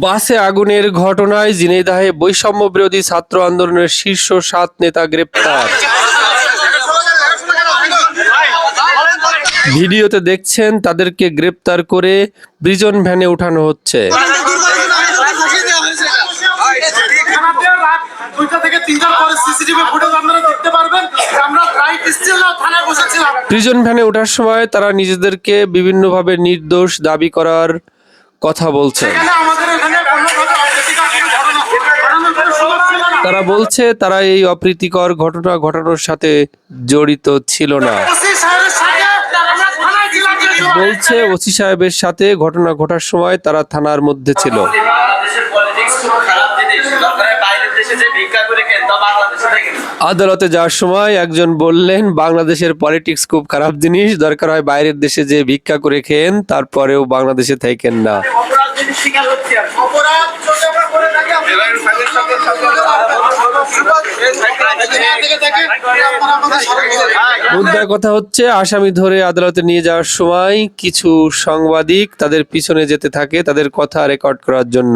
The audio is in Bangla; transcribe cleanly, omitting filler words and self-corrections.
বাসে আগুনের ঘটনায় ঝিনাইদহে বৈষম্য বিরোধী ছাত্র আন্দোলনের শীর্ষ ৭ নেতা গ্রেপ্তার। ভিডিওতে দেখছেন তাদেরকে গ্রেপ্তার করে প্রিজন ভ্যানে উঠানো হচ্ছে। প্রিজন ভ্যানে ওঠার সময় তারা নিজেদেরকে বিভিন্নভাবে নির্দোষ দাবি করার কথা বলছে। তারা বলছে তারা এই অপ্রীতিকর ঘটনা ঘটানোর সাথে জড়িত ছিল না। বলছে ওসি সাহেবের সাথে ঘটনা ঘটার সময় তারা থানার মধ্যে ছিল। আদালতে যাওয়ার সময় একজন বললেন, বাংলাদেশের পলিটিক্স খুব খারাপ জিনিস, দরকার হয় বাইরের দেশে যে ভিক্ষা করে খেন, তারপরেও বাংলাদেশে থাকেন না। মুদ্রার কথা হচ্ছে, আসামি ধরে আদালতে নিয়ে যাওয়ার সময় কিছু সাংবাদিক তাদের পিছনে যেতে থাকে তাদের কথা রেকর্ড করার জন্য।